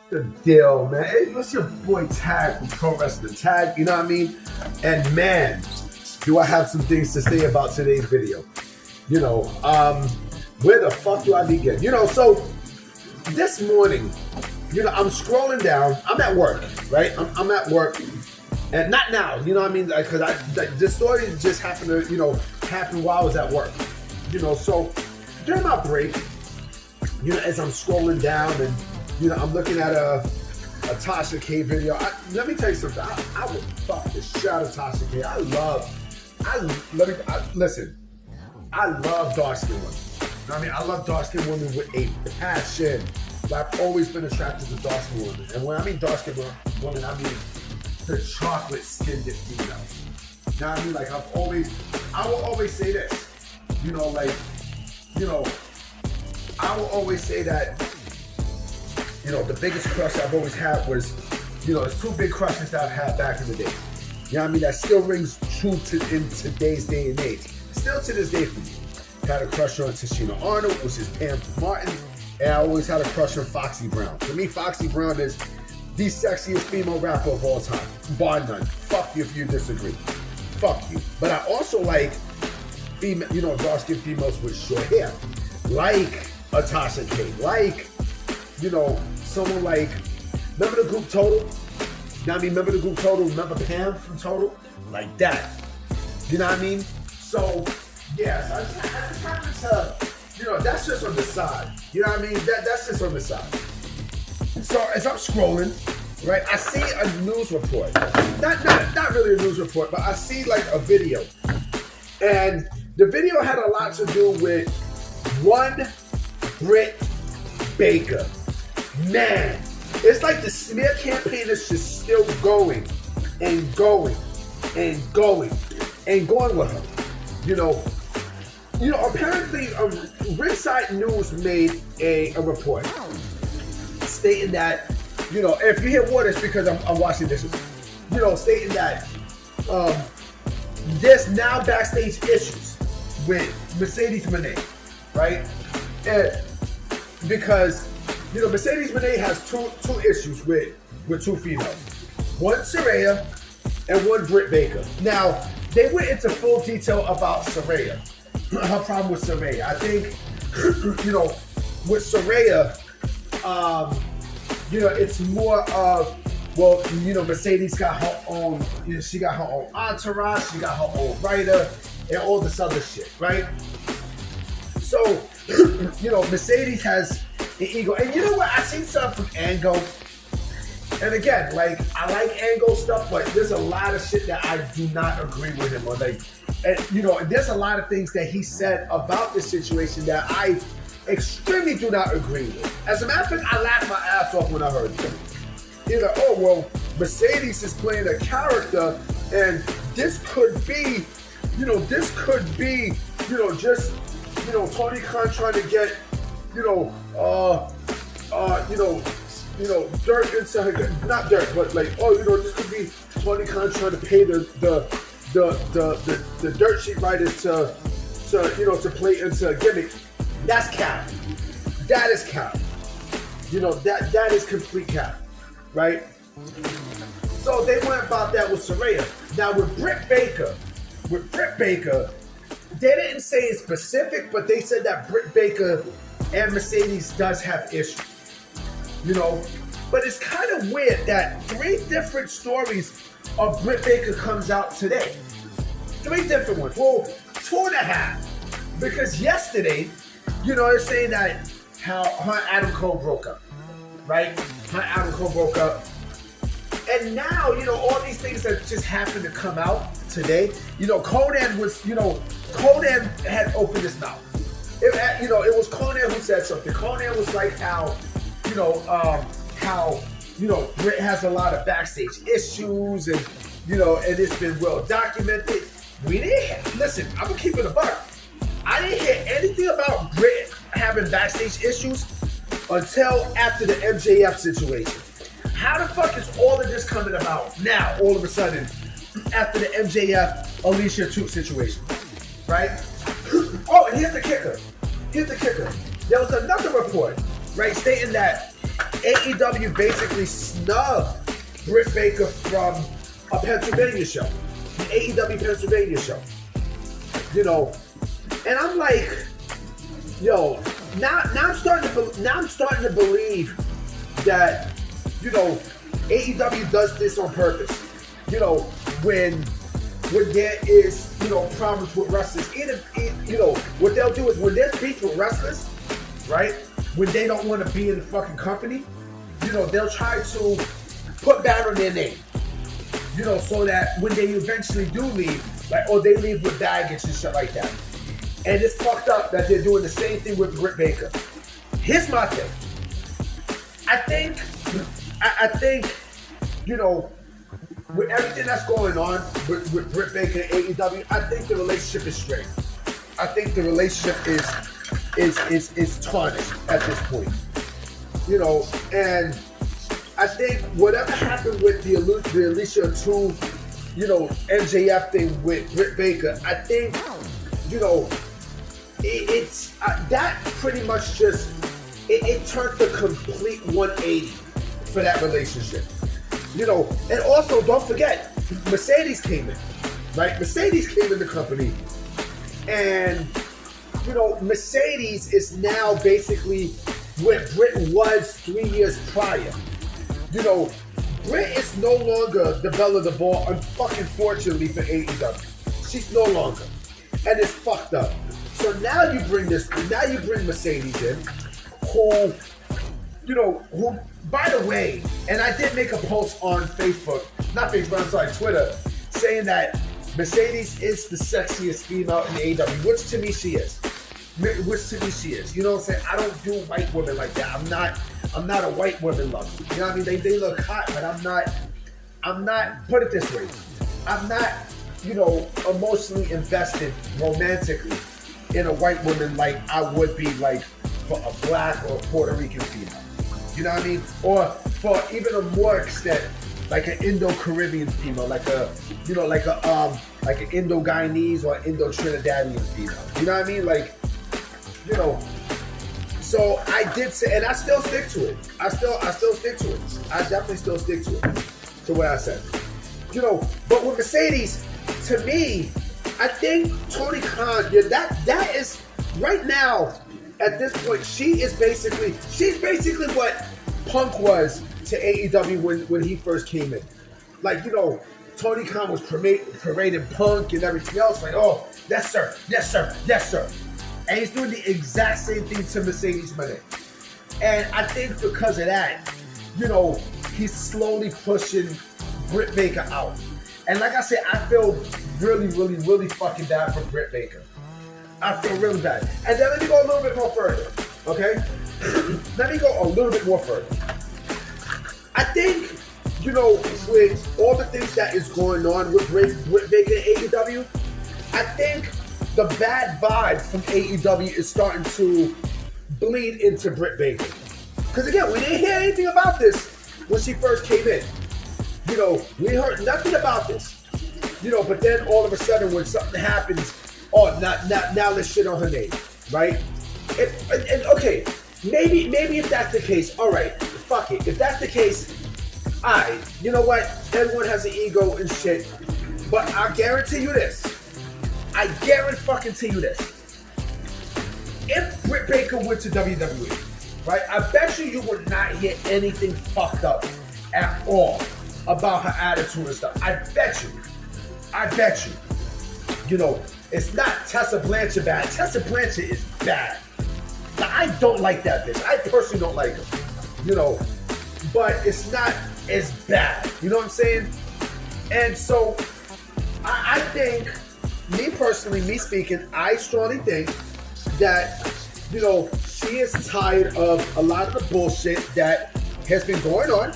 The deal, man. Hey, what's your boy Tag from Pro Wrestling Tag? You know what I mean? And man, do I have some things to say about today's video. You know, where the fuck do I begin? You know, so this morning, you know, I'm scrolling down. I'm at work, right? I'm at work, and not now. You know what I mean? Because this story just happened to, you know, happen while I was at work. You know, so during my break, you know, as I'm scrolling down and, you know, I'm looking at a Tasha K video. Let me tell you something. I would fuck the shit out of Tasha K. Listen. I love dark skin women. You know what I mean? I love dark skin women with a passion. But I've always been attracted to dark skin women. And when I mean dark skin women, I mean the chocolate skinned females. You know what I mean? Like I will always say this. You know, like, you know, I will always say that, you know, the biggest crush I've always had was, you know, there's two big crushes that I've had back in the day. You know what I mean? That still rings true in today's day and age. Still to this day for me. Had a crush on Tashina Arnold, which is Pam Martin, and I always had a crush on Foxy Brown. For me, Foxy Brown is the sexiest female rapper of all time, bar none. Fuck you if you disagree. Fuck you. But I also like female, you know, dark-skinned females with short hair, like a Tasha K, like, you know, someone like, remember the group Total? You know what I mean? Remember the group Total? Remember Pam from Total? Like that. You know what I mean? So, yeah, so I just happened to, you know, that's just on the side. You know what I mean? That's just on the side. So as I'm scrolling, right, I see a news report. Not really a news report, but I see like a video. And the video had a lot to do with one Britt Baker. Man, it's like the smear campaign is just still going and going and going and going with her. You know, apparently, Ringside News made a report stating that, you know, if you hear water, it's because I'm washing dishes. You know, stating that there's now backstage issues with Mercedes Moné, right? And because, you know, Mercedes Moné has two issues with two females. One Saraya and one Britt Baker. Now, they went into full detail about Saraya. Her problem with Saraya. I think, you know, with Saraya, you know, it's more of, well, you know, Mercedes got her own, you know, she got her own entourage, she got her own writer, and all this other shit, right? So, you know, Mercedes has an ego. And you know what? I seen something from Angle. And again, like, I like Angle stuff, but there's a lot of shit that I do not agree with him on. Like, and, you know, there's a lot of things that he said about this situation that I extremely do not agree with. As a matter of fact, I laughed my ass off when I heard it. Either, oh, well, Mercedes is playing a character, and this could be, you know, just, you know, Tony Khan trying to get, you know, dirt into her, not dirt, but like, oh, you know, this could be Tony Khan trying to pay the dirt sheet writers to you know, to play into a gimmick. That's cap. That is cap. You know, that is complete cap, right? So they went about that with Saraya. Now with Britt Baker, they didn't say it specific, but they said that Britt Baker and Mercedes does have issues. You know, but it's kind of weird that 3 different stories of Britt Baker comes out today. 3 different ones. Well, 2.5. Because yesterday, you know, they're saying that how her and Adam Cole broke up, right? Her and Adam Cole broke up. And now, you know, all these things that just happened to come out today, you know, Conan had opened his mouth. You know, it was Conan who said something. Conan was like how Britt has a lot of backstage issues, and, you know, and it's been well documented. We didn't listen. I'm gonna keep it a buck. I didn't hear anything about Britt having backstage issues until after the MJF situation. How the fuck is all of this coming about now, all of a sudden, after the MJF Alicia 2 situation, right? Oh, and here's the kicker. There was another report, right, stating that AEW basically snubbed Britt Baker from a Pennsylvania show, the AEW Pennsylvania show. You know, and I'm like, yo, now I'm starting to believe that, you know, AEW does this on purpose. You know, when there is, you know, problems with wrestlers, you know, what they'll do is when there's beef with wrestlers, right? When they don't want to be in the fucking company, you know, they'll try to put that on their name. You know, so that when they eventually do leave, like, or they leave with baggage and shit like that. And it's fucked up that they're doing the same thing with Britt Baker. Here's my thing. I think, you know, with everything that's going on with Britt Baker and AEW, I think the relationship is strained. I think the relationship is tarnished at this point. You know, and I think whatever happened with the Alicia 2, you know, MJF thing with Britt Baker, I think, you know, it's that pretty much just, it turned the complete 180 for that relationship. You know, and also don't forget, Mercedes came in, right? Mercedes came in the company, and, you know, Mercedes is now basically where Britt was 3 years prior. You know, Britt is no longer the belle of the ball, unfortunately for AEW. She's no longer. And it's fucked up. So now you bring Mercedes in, who, you know, who, by the way, and I did make a post on Twitter, saying that Mercedes is the sexiest female in AEW, which to me she is. You know what I'm saying? I don't do white women like that. I'm not a white woman lover. You know what I mean? They look hot, but I'm not, put it this way, I'm not, you know, emotionally invested romantically in a white woman like I would be like for a black or Puerto Rican female. You know what I mean? Or for even a more extent, like an Indo-Caribbean female, like a, you know, like an Indo-Guyanese or Indo-Trinidadian female. You know what I mean? Like, you know, so I did say, and I still stick to it. I still stick to it. I definitely still stick to it, to what I said. You know, but with Mercedes, to me, I think Tony Khan, yeah, that is, right now, at this point, she's basically what Punk was to AEW when he first came in. Like, you know, Tony Khan was parading Punk and everything else, like, oh, yes sir, yes sir, yes sir. And he's doing the exact same thing to Mercedes Moné. And I think because of that, you know, he's slowly pushing Britt Baker out. And like I said, I feel really, really, really fucking bad for Britt Baker. I feel really bad. And then let me go a little bit more further, okay? Let me go a little bit more further. I think, you know, with all the things that is going on with Britt Baker and AEW, I think the bad vibe from AEW is starting to bleed into Britt Baker. Because again, we didn't hear anything about this when she first came in. You know, we heard nothing about this. You know, but then all of a sudden when something happens, oh, now let's shit on her name, right? And okay, maybe if that's the case, all right, fuck it. If that's the case, all right, you know what? Everyone has an ego and shit. But I guarantee you this. I guarantee you this. If Britt Baker went to WWE, right, I bet you would not hear anything fucked up at all about her attitude and stuff. I bet you. You know, it's not Tessa Blanchard bad. Tessa Blanchard is bad. Now, I don't like that bitch. I personally don't like her. You know, but it's not as bad. You know what I'm saying? And so, I think, me personally, me speaking, I strongly think that, you know, she is tired of a lot of the bullshit that has been going on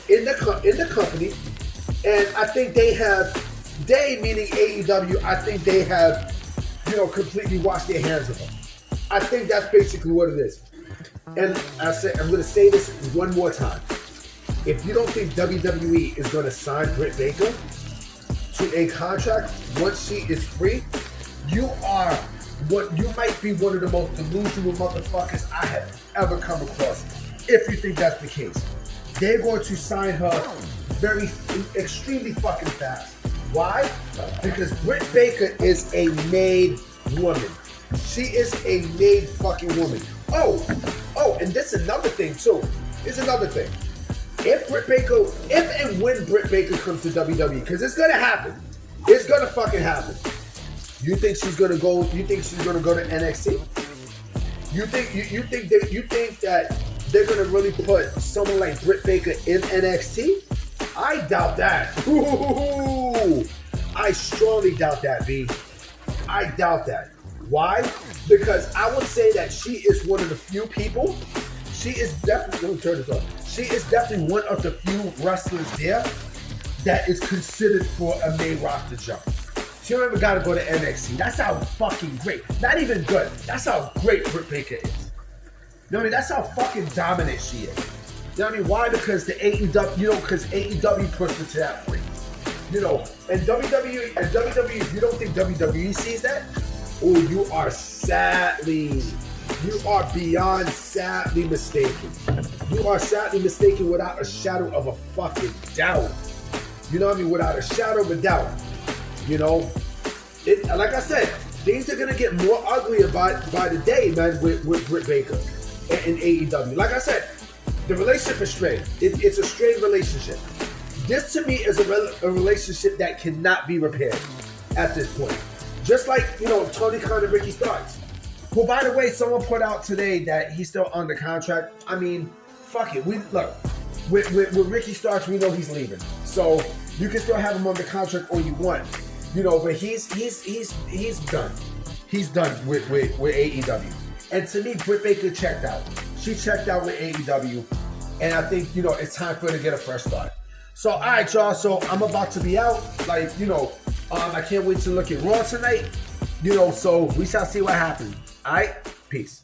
in the company. And I think they meaning AEW, I think they have, you know, completely washed their hands of her. I think that's basically what it is. And I'm going to say this one more time. If you don't think WWE is going to sign Britt Baker to a contract once she is free, you might be one of the most delusional motherfuckers I have ever come across. if you think that's the case. They're going to sign her extremely fucking fast. Why? Because Britt Baker is a made woman. She is a made fucking woman. Oh, and this is another thing too. Here's another thing. If and when Britt Baker comes to WWE, because it's gonna happen. It's gonna fucking happen. You think she's gonna go to NXT? You think that they're gonna really put someone like Britt Baker in NXT? I doubt that. Ooh, I strongly doubt that, B. I doubt that. Why? Because I would say that she is one of the few people. She is definitely. Let me turn this on. She is definitely one of the few wrestlers there that is considered for a main roster jump. She don't even gotta go to NXT. That's how fucking great. Not even good. That's how great Britt Baker is. You know what I mean? That's how fucking dominant she is. You know what I mean? Why? Because the AEW, because AEW pushed her to that point. And WWE, if you don't think WWE sees that, oh, you are beyond sadly mistaken. You are sadly mistaken without a shadow of a fucking doubt. You know what I mean? Without a shadow of a doubt. Like I said, things are gonna get more uglier by the day, man, with Britt Baker and AEW. Like I said, the relationship is strained. It's a strained relationship. This to me is a relationship that cannot be repaired at this point. Just like, Tony Khan and Ricky Starks. Who, by the way, someone put out today that he's still under contract. I mean, fuck it. With Ricky Starks, we know he's leaving. So you can still have him under contract all you want. But he's done. He's done with AEW. And to me, Britt Baker checked out. She checked out with AEW. And I think, it's time for her to get a fresh start. So, all right, y'all. So I'm about to be out. I can't wait to look at Raw tonight. So we shall see what happens. All right? Peace.